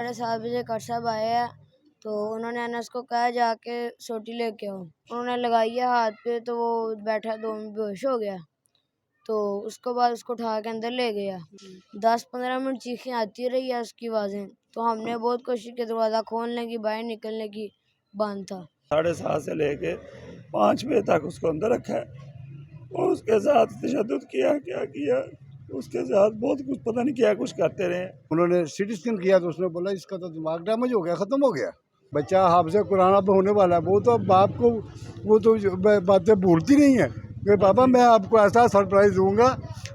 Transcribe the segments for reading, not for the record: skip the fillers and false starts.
7:30 कर साहब आए हैं तो उन्होंने अनस को कहा जाके सोटी लेके आओ। उन्होंने लगाई है हाथ पे तो वो बैठा 2 मिनट बेहोश हो गया। तो उसके बाद उसको उठा के अंदर ले गया। 10-15 मिनट चीखें आती रही है उसकी आवाज़ें। तो हमने बहुत कोशिश की दरवाज़ा खोलने की, बाहर निकलने की, बंद था। 7:30 से लेके 5 बजे तक उसको अंदर रखा है और उसके साथ तशद्दुद किया, क्या किया उसके साथ बहुत कुछ, पता नहीं क्या कुछ करते रहे। उन्होंने सिटी स्कैन किया तो उसने बोला इसका तो दिमाग डैमेज हो गया, ख़त्म हो गया। बच्चा हाफ़िज़ कुरान अब होने वाला है, वो तो बाप को वो तो बातें भूलती नहीं है कि पापा मैं आपको ऐसा सरप्राइज़ दूंगा,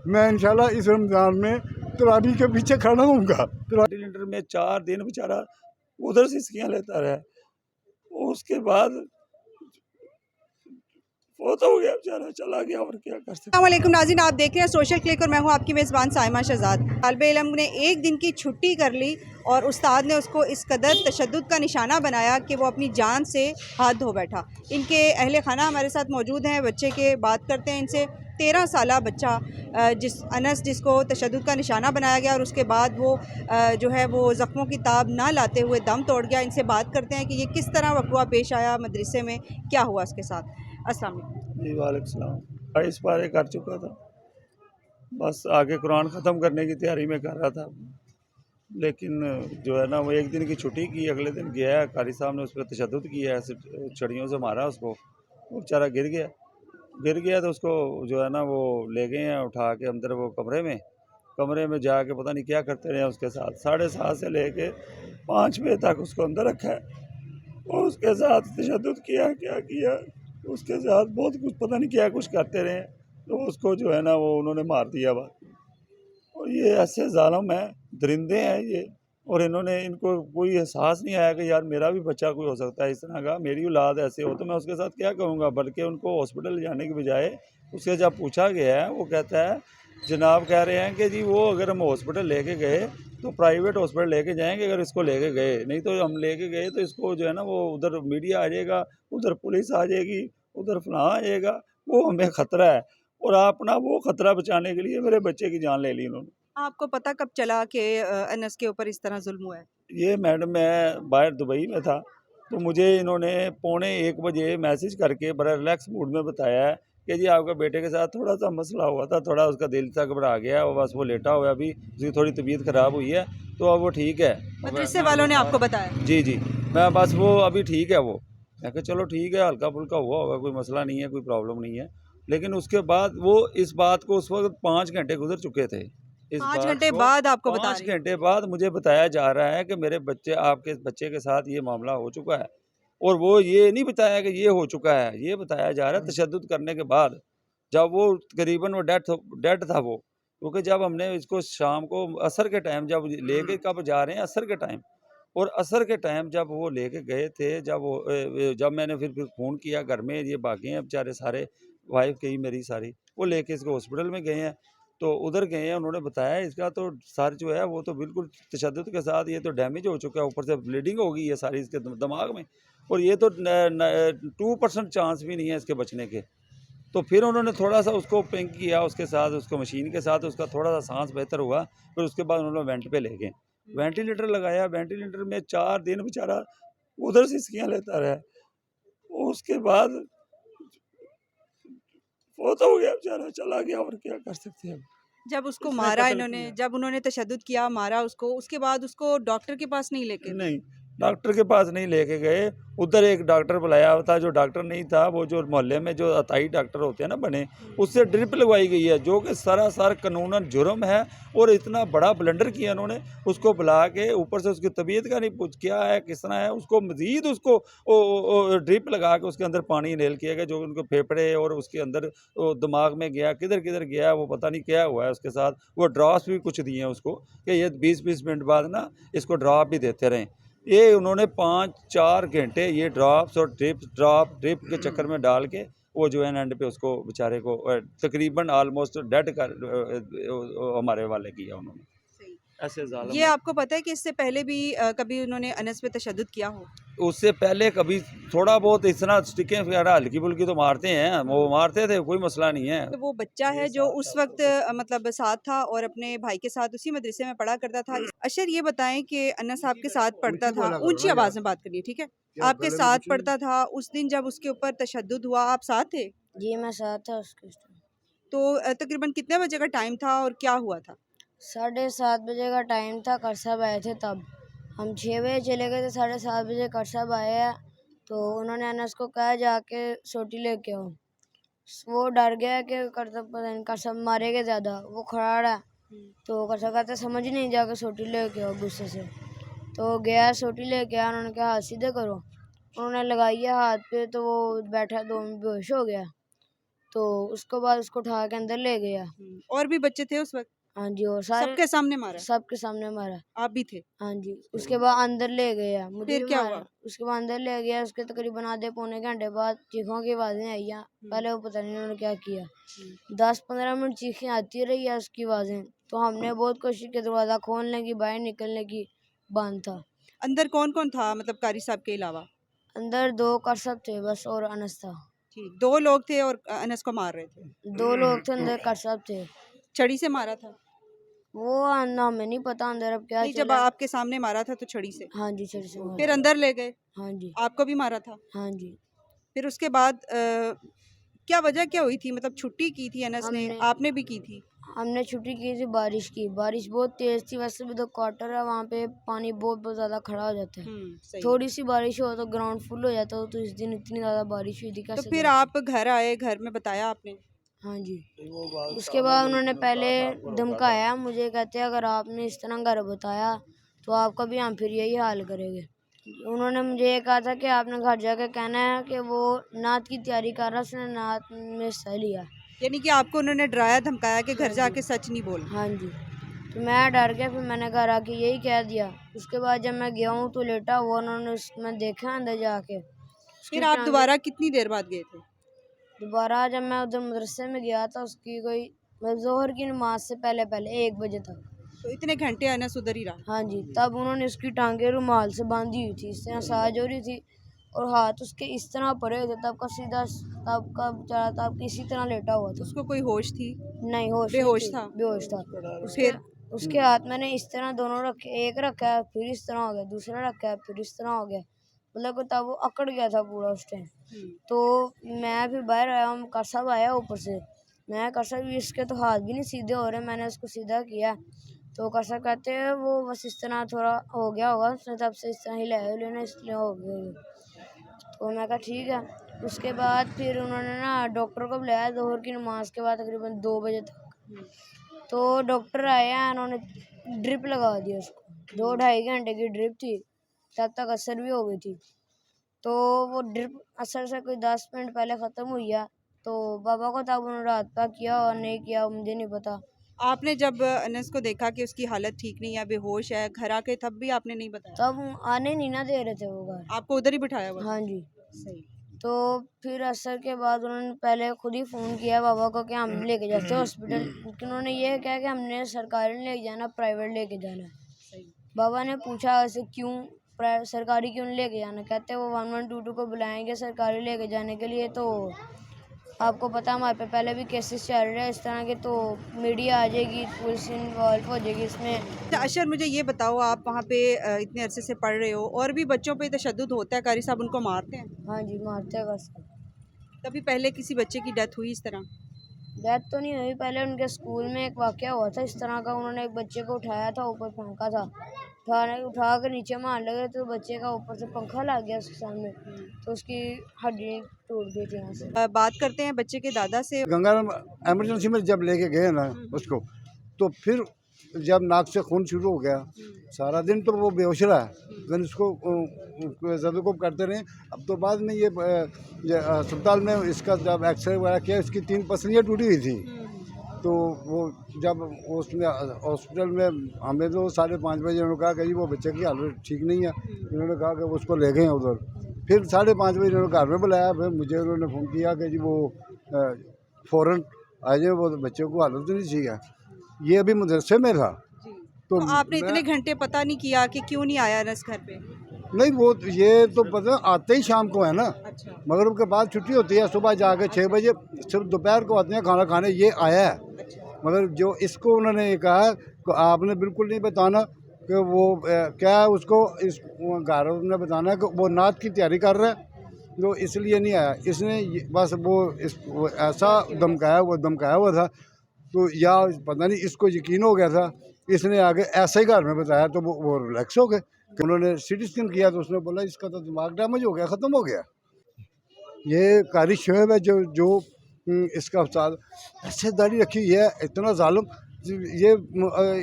मैं इंशाल्लाह इस रमज़ान में तरावी के पीछे खड़ा हूँगा। वेंटिलेटर में 4 दिन बेचारा उधर से सिस्कियाँ लेता रहा। उसके बाद वो तो हो गया, बेचारा चला गया, और क्या कर सकते। अस्सलामुअलैकुम नाज़रीन, आप देख रहे हैं सोशल क्लिक और मैं हूं आपकी मेज़बान साइमा शहजाद। तालिबे इल्म ने एक दिन की छुट्टी कर ली और उस्ताद ने उसको इस कदर तशद्दुद का निशाना बनाया कि वो अपनी जान से हाथ धो बैठा। इनके अहले खाना हमारे साथ मौजूद हैं, बच्चे के बात करते हैं इनसे। 13 साला बच्चा जिसको तशद्दुद का निशाना बनाया गया और उसके बाद वो जो है वो ज़ख्मों की ताब ना लाते हुए दम तोड़ गया। इनसे बात करते हैं कि ये किस तरह वक़्वा पेश आया, मदरसे में क्या हुआ उसके साथ। अस्सलाम वालेकुम। जी वालेकुम सलाम। 22 पारे कर चुका था, बस आगे कुरान ख़त्म करने की तैयारी में कर रहा था, लेकिन जो है ना वो एक दिन की छुट्टी की, अगले दिन गया है, कारी साहब ने उस पर तशद्दुद किया, ऐसे छड़ियों से मारा उसको, वो बेचारा गिर गया तो उसको जो है ना वो ले गए हैं उठा के अंदर वो कमरे में जाके पता नहीं क्या करते रहे उसके साथ। 7:30 से लेके 5 बजे तक उसको अंदर रखा है और उसके साथ तशद्दुद किया, क्या किया उसके साथ बहुत कुछ, पता नहीं क्या कुछ करते रहे। तो उसको जो है ना वो उन्होंने मार दिया बात। और ये ऐसे जालिम हैं, दरिंदे हैं ये, और इनको कोई एहसास नहीं आया कि यार मेरा भी बच्चा कोई हो सकता है इस तरह का, मेरी औलाद ऐसे हो तो मैं उसके साथ क्या करूँगा। बल्कि उनको हॉस्पिटल ले जाने के बजाय उससे जब पूछा गया है, वो कहता है, जनाब कह रहे हैं कि जी वो अगर हम हॉस्पिटल लेके गए तो प्राइवेट हॉस्पिटल लेके जाएंगे, अगर इसको लेके गए, नहीं तो हम लेके गए तो इसको जो है ना वो उधर मीडिया आ जाएगा, उधर पुलिस आ जाएगी, उधर फलां आ जाएगा, वो हमें ख़तरा है। और अपना वो ख़तरा बचाने के लिए मेरे बच्चे की जान ले ली उन्होंने। आपको पता कब चला कि अनस के ऊपर इस तरह जुल्म हुआ है? ये मैडम मैं बाहर दुबई में था, तो मुझे इन्होंने 12:45 बजे मैसेज करके बड़ा रिलैक्स मूड में बताया है कि जी आपके बेटे के साथ थोड़ा सा मसला हुआ था, थोड़ा उसका दिल सा घबरा गया और बस वो लेटा हुआ है, अभी उसकी थोड़ी तबीयत ख़राब हुई है तो अब वो ठीक है। मदरसे वालों ने आपको बताया? जी जी, मैं बस वो अभी ठीक है वो। मैं कहा चलो ठीक है, हल्का फुल्का हुआ होगा, कोई मसला नहीं है, कोई प्रॉब्लम नहीं है। लेकिन उसके बाद वो इस बात को उस वक्त 5 घंटे गुजर चुके थे। इस 5 बात घंटे को बाद आपको बता 5 रही हैं? घंटे बाद मुझे बताया जा रहा है कि मेरे बच्चे, आपके बच्चे के साथ ये मामला हो चुका है। और वो ये नहीं बताया कि ये हो चुका है, ये बताया जा रहा है तशद्दुद करने के बाद, जब वो तकरीबन वो डेड था वो। क्योंकि जब हमने इसको शाम को असर के टाइम जब लेके कब जा रहे हैं, असर के टाइम, और असर के टाइम जब वो लेके गए थे, जब मैंने फिर फ़ोन किया घर में, ये भागे हैं बेचारे सारे, वाइफ गई मेरी सारी, वो लेके इसको हॉस्पिटल में गए हैं। तो उधर गए हैं, उन्होंने बताया इसका तो सर जो है वो तो बिल्कुल तशद्दुद के साथ ये तो डैमेज हो चुका है, ऊपर से ब्लीडिंग हो गई है सारी इसके दिमाग में, और ये तो 2% चांस भी नहीं है इसके बचने के। तो फिर उन्होंने थोड़ा-सा उसको पिंक किया, उसके साथ उसको मशीन के साथ उसका थोड़ा-सा साँस बेहतर हुआ, फिर उसके बाद उन्होंने वेंट पे ले गए। वेंटिलेटर लगाया, वेंटिलेटर में 4 दिन बेचारा उधर से सिसकियाँ लेता रहा। उसके बाद वो तो हो गया, बेचारा चला गया, और क्या कर सकते हैं। जब उसको इसने मारा कत्ल इन्होंने, किया। जब उन्होंने तशद्दुद किया, मारा उसको, उसके बाद उसको डॉक्टर के पास नहीं लेके गए? नहीं, डॉक्टर के पास नहीं लेके गए। उधर एक डॉक्टर बुलाया हुआ था, जो डॉक्टर नहीं था, वो जो मोहल्ले में जो अताई डॉक्टर होते हैं ना बने, उससे ड्रिप लगवाई गई है, जो कि सरासर कानूनन जुर्म है। और इतना बड़ा ब्लंडर किया उन्होंने, उसको बुला के ऊपर से उसकी तबीयत का नहीं पूछ, क्या है किस तरह है, उसको मज़ीद उसको ड्रिप लगा के उसके अंदर पानी इनहेल किया गया, जो उनको फेफड़े और उसके अंदर दिमाग में गया, किधर-किधर गया वो पता नहीं क्या हुआ है उसके साथ। वो ड्रॉप्स भी कुछ दिए हैं उसको कि ये 20-20 मिनट बाद ना इसको ड्रॉप भी देते रहें। ये उन्होंने 5-4 घंटे ये ड्रॉप्स और ड्रिप के चक्कर में डाल के वो जो है एंड पे उसको बेचारे को तकरीबन ऑलमोस्ट डेड कर हमारे वाले किया उन्होंने। सही। ऐसे जालिम ये आपको पता है कि इससे पहले भी कभी उन्होंने अनस पे तशद्दुद किया हो? उससे पहले कभी थोड़ा बहुत इतना स्टिकें वगैरह हल्की फुल्की तो मारते हैं, वो मारते थे, कोई मसला नहीं है। तो वो बच्चा है जो उस वक्त मतलब साथ था और अपने भाई के साथ उसी मदरसे में पढ़ा करता था। अशर ये बताएं कि अनस आपके साथ पढ़ता था, ऊंची आवाज़ में बात करिए, ठीक है? आपके साथ पढ़ता था, उस दिन जब उसके ऊपर तशद्दुद हुआ आप साथ थे? जी मैं साथ था उसके। तो तकरीबन कितने बजे का टाइम था और क्या हुआ था? 7:30 बजे का टाइम था, कर साहब आए थे तब। हम 6 बजे चले गए थे, 7:30 बजे कर साहब आए हैं। तो उन्होंने अनस को कहा जाके सोटी लेके आओ। वो डर गया कि कर साहब पता नहीं कर साहब मारेंगे ज़्यादा, वो खड़ा रहा। तो कर साहब कहते समझ ही नहीं, जाके सोटी लेके आओ गुस्से से। तो गया सोटी लेके आया, उन्होंने कहा हाथ सीधे करो। उन्होंने लगाई है हाथ पे, तो वो बैठा 2 मिनट बेहोश हो गया। तो उसके बाद उसको उठा के अंदर ले गया। और भी बच्चे थे उस वक्त? हाँ जी, और सारे सबके सामने मारा? सबके सामने मारा। आप भी थे? हाँ जी, उसके बाद अंदर ले गया, मुझे फिर भी क्या मारा। हुआ? उसके बाद अंदर ले गया, उसके तकरीबन आधे पौने घंटे बाद चीखों की आवाज़ें आई हैं। पहले वो पता नहीं उन्होंने क्या किया, 10-15 मिनट चीखें आती रही है उसकी आवाज़ें। तो हमने बहुत कोशिश की दरवाज़ा खोलने की, बाहर निकलने की, बंद था। अंदर कौन कौन था मतलब कारी साहब के अलावा? अंदर 2 करसब थे बस और अनस था। ठीक, 2 लोग थे और अनस को मार रहे थे। 2 लोग थे अंदर, करसब थे। छड़ी से मारा था? वो ना हमें नहीं पता अंदर अब क्या नहीं, जब चला। आपके सामने मारा था तो छड़ी से? हाँ जी, छड़ी से मारा। फिर अंदर ले गए, हाँ जी, आपको भी मारा था? हाँ जी। फिर उसके बाद क्या वजह क्या हुई थी? मतलब छुट्टी की थी अनस ने, हमने आपने भी की थी? हमने छुट्टी की थी बारिश की। बारिश बहुत तेज़ थी, वैसे भी तो क्वार्टर है वहाँ पे, पानी बहुत बहुत ज़्यादा खड़ा हो जाता है। सही। थोड़ी सी बारिश हो तो ग्राउंड फुल हो जाता है। तो इस दिन इतनी ज़्यादा बारिश हुई थी, तो कैसे फिर जाए? आप घर आए, घर में बताया आपने? हाँ जी। उसके बाद उन्होंने पहले धमकाया मुझे, कहते अगर आपने इस तरह घर बताया तो आपका भी हम फिर यही हाल करेंगे। उन्होंने मुझे ये कहा था कि आपने घर जाके कहना है कि वो नात की तैयारी कर रहा है, उसने नात में हिस्सा लिया। यानी कि आपको उन्होंने डराया धमकाया कि घर जाके सच नहीं बोलना? हाँ जी। तो मैं डर गया, फिर मैंने घर आके यही कह दिया। उसके बाद जब मैं गया हूँ तो लेटा हुआ, उन्होंने मैं देखा अंदर जाके। फिर आप दोबारा कितनी देर बाद गए थे? दोबारा जब मैं उधर मदरसे में गया था, उसकी कोई जोहर की नमाज से पहले पहले 1 बजे तक। तो इतने घंटे अनस उधर ही रहा? हाँ जी, तब उन्होंने उसकी टांगे रुमाल से बांधी हुई थी, इस तरह साज हो रही थी और हाथ उसके इस तरह पड़े हुए थे। तब का सीधा, तब का बेचारा तब किसी तरह लेटा हुआ था। उसको कोई होश थी? नहीं, होश बेहोश नहीं थी, था? बेहोश था। फिर? उसके हाथ मैंने इस तरह दोनों रखे, एक रखा है फिर इस तरह हो गया, दूसरा रखा है फिर इस तरह हो गया। मतलब तब वो अकड़ गया था पूरा उस टाइम। तो मैं फिर बाहर आया, हम कसब आया ऊपर से। मैं कसब इसके तो हाथ भी नहीं सीधे हो रहे, मैंने उसको सीधा किया। तो कसब कहते हैं वो बस इस तरह थोड़ा हो गया होगा, उसने तब से इस तरह हिलाया लेना, इसलिए हो गया। तो मैं कहा ठीक है। उसके बाद फिर उन्होंने ना डॉक्टर को बुलाया जोहर की नमाज के बाद तकरीबन 2 बजे तक। तो डॉक्टर आए हैं, उन्होंने ड्रिप लगा दी उसको। 2-2.5 घंटे की ड्रिप थी, तब तक असर भी हो गई थी। तो वो ड्रिप असर से कोई 10 मिनट पहले ख़त्म हुई है। तो बाबा को तब उन्होंने रात का किया और नहीं किया मुझे नहीं पता। आपने जब अनस को देखा कि उसकी हालत ठीक नहीं है, बेहोश है, घर आके तब भी आपने नहीं बताया? तब आने नहीं ना दे रहे थे वो घर। आपको उधर ही बिठाया हुआ था? हाँ जी। सही। तो फिर असर के बाद उन्होंने पहले खुद ही फ़ोन किया बाबा को कि हम लेके जाते हैं हॉस्पिटल, लेकिन उन्होंने ये कहा कि हमने सरकारी नहीं लेके जाना, प्राइवेट लेके जाना है। सही। बाबा ने पूछा ऐसे क्यों, सरकारी क्यों नहीं लेके जाना? कहते वो 1122 को बुलाएंगे सरकारी लेके जाने के लिए। तो आपको पता हमारे पे पहले भी केसेस चल रहे हैं इस तरह के, तो मीडिया आ जाएगी, पुलिस इन्वॉल्व हो जाएगी इसमें। अच्छा अशर, मुझे ये बताओ, आप वहाँ पे इतने अरसे से पढ़ रहे हो और भी बच्चों पे तशद्दुद होता है, कारी साहब उनको मारते हैं? हाँ जी, मारते हैं बस। कभी पहले किसी बच्चे की डेथ हुई इस तरह? डेथ तो नहीं हुई, पहले उनके स्कूल में एक वाक़या हुआ था इस तरह का। उन्होंने एक बच्चे को उठाया था, ऊपर फेंका था, उठा कर नीचे मार लगे तो बच्चे का ऊपर से पंखा लग गया उसके सामने, तो उसकी हड्डी टूट गई थी यहाँ से। बात करते हैं बच्चे के दादा से। गंगाराम एमरजेंसी में जब लेके गए ना उसको, तो फिर जब नाक से खून शुरू हो गया, सारा दिन तो वो बेहोश रहा। फिर उसको जदोकोब करते रहे। अब तो बाद में ये अस्पताल में इसका जब एक्सरे वगैरह किया, इसकी 3 पसलियाँ टूटी हुई थी। तो वो जब उसमें हॉस्पिटल में हमें तो 5:30 बजे उन्होंने कहा कि जी वो बच्चे की हालत ठीक नहीं है। इन्होंने कहा कि वो उसको ले गए उधर। फिर 5:30 बजे उन्होंने घर में बुलाया। फिर मुझे उन्होंने फ़ोन किया कि जी वो फ़ौरन आ जाए, वो बच्चे को हालत नहीं ठीक है। ये अभी मदरसे में था। तो आपने मैं- इतने घंटे पता नहीं किया कि क्यों नहीं आया अनस घर पे? नहीं वो ये तो पता आते ही शाम को है ना, अच्छा मगरिब के बाद छुट्टी होती है, सुबह जाके 6 बजे सिर्फ दोपहर को आते हैं खाना खाने, ये आया है। अच्छा मगर जो इसको उन्होंने ये कहा कि आपने बिल्कुल नहीं बताना कि वो क्या है, उसको इस घर ने बताना कि वो नात की तैयारी कर रहा है, तो इसलिए नहीं आया। इसने बस वो ऐसा धमकाया हुआ था, तो या पता नहीं इसको यकीन हो गया था, इसने आगे ऐसे ही घर में बताया, तो वो रिलैक्स हो गए। कि उन्होंने सिटी स्कैन किया तो उसने बोला इसका तो दिमाग डैमेज हो गया, ख़त्म हो गया। ये कारी शोएब है जो इसका उस्ताद, ऐसे दाढ़ी रखी हुई है, इतना जालिम। ये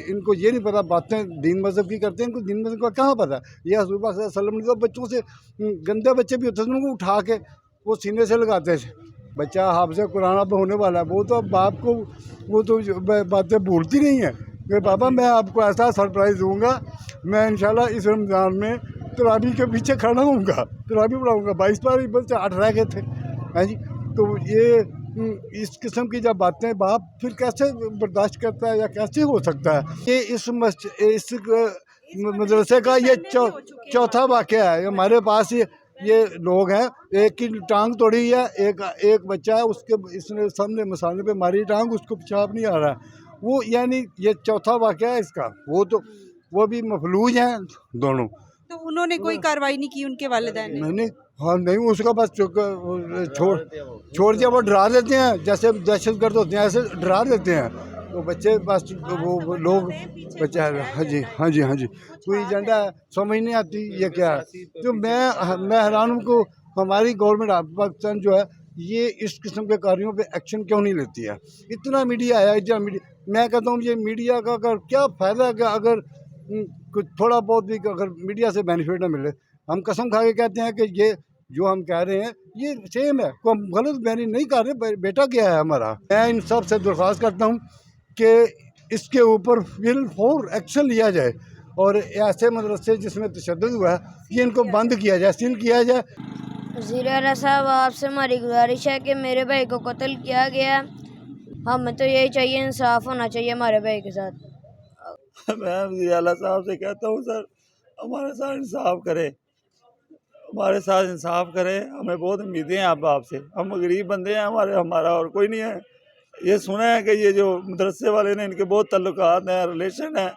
इनको ये नहीं पता, बातें दीन मज़हब की करते हैं, इनको दीन मज़हब का कहाँ पता। ये हज़रत सल्लल्लाहु अलैहि वसल्लम ने तो बच्चों से, गंदे बच्चे भी होते थे उनको उठा के वो सीने से लगाते थे। बच्चा हाफ़िज़ कुरान अब होने वाला है, वो तो अब बाप को वो तो बातें भूलती नहीं है कि पापा मैं आपको ऐसा सरप्राइज़ दूँगा, मैं इंशाल्लाह इस रमज़ान में तरावी के पीछे खड़ा होऊंगा, तरावी पढ़ाऊँगा। 22 बार बस 8 रह गए थे, हैं जी। तो ये इस किस्म की जब बातें बाप फिर कैसे बर्दाश्त करता है या कैसे हो सकता है। ये इस मदरसे का ये चौथा वाक़या है हमारे पास। ये लोग हैं, एक की टांग तोड़ी है, एक बच्चा है उसके, इसने सामने मसाले पे मारी टांग, उसको पेशाब नहीं आ रहा है वो, यानी ये चौथा वाक़या है इसका। वो भी मफलूज हैं दोनों। तो उन्होंने कोई कार्रवाई नहीं की उनके वालिदैन ने? नहीं हाँ नहीं, उसका बस छोड़ दिया। वो डरा देते हैं, जैसे दहशतगर्द होते हैं ऐसे डरा देते हैं। तो बच्चे बस वो लोग बच्चे, हाँ जी हाँ जी हाँ जी, कोई एजेंडा समझ नहीं आती ये क्या है। तो मैं हैरान हूँ को हमारी गवर्नमेंट पाकिस्तान जो है ये इस किस्म के कार्यों पे एक्शन क्यों नहीं लेती है। इतना मीडिया आया, इतना मीडिया, मैं कहता हूँ ये मीडिया का अगर क्या फ़ायदा है कि अगर कुछ थोड़ा बहुत भी अगर मीडिया से बेनिफिट ना मिले। हम कसम खा के कहते हैं कि ये जो हम कह रहे हैं ये सेम है, को हम गलत बयानी नहीं कर रहे। बेटा क्या है हमारा, मैं इन सब से दरख्वास्त करता हूँ कि इसके ऊपर फिल फॉर एक्शन लिया जाए और ऐसे मदरसे जिसमें तशद्दुद हुआ है ये इनको बंद किया जाए, सील किया जाए। वज़ीर आला साहब, आपसे हमारी गुजारिश है कि मेरे भाई को कत्ल किया गया, हमें तो यही चाहिए, इंसाफ होना चाहिए हमारे भाई के साथ। मैं वज़ीर आला साहब से कहता हूँ सर हमारे साथ इंसाफ करे, हमारे साथ इंसाफ करे। हमें बहुत उम्मीदें हैं आपसे, हम गरीब बंदे हैं, हमारा और कोई नहीं है। ये सुना है कि ये जो मदरसे वाले ने इनके बहुत ताल्लुकात हैं, रिलेशन है,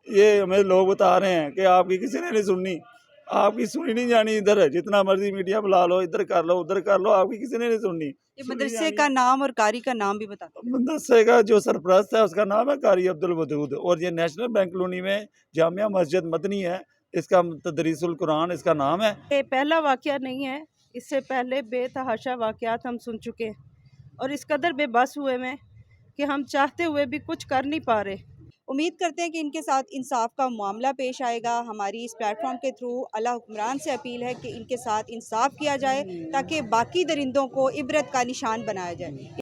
ये हमें लोग बता रहे हैं कि आपकी किसी ने नहीं सुननी, आपकी सुनी नहीं जानी। इधर जितना मर्जी मीडिया बुला लो, इधर कर लो उधर कर लो, आपकी किसी ने नहीं सुननी। ये मदरसे का नाम और कारी का नाम भी बता दो। मदरसे का जो सरपरस्त है उसका नाम है कारी अब्दुल वदूद, और ये नेशनल बैंक कॉलोनी में जामिया मस्जिद मदनी है, इसका तदरीसुल कुरान इसका नाम है। ये पहला वाक़या नहीं है, इससे पहले बेतहाशा वाक़यात हम सुन चुके हैं और इस कदर बेबस हुए में कि हम चाहते हुए भी कुछ कर नहीं पा रहे। उम्मीद करते हैं कि इनके साथ इंसाफ का मामला पेश आएगा। हमारी इस प्लेटफॉर्म के थ्रू आला हुक्मरान से अपील है कि इनके साथ इंसाफ किया जाए ताकि बाकी दरिंदों को इबरत का निशान बनाया जाए।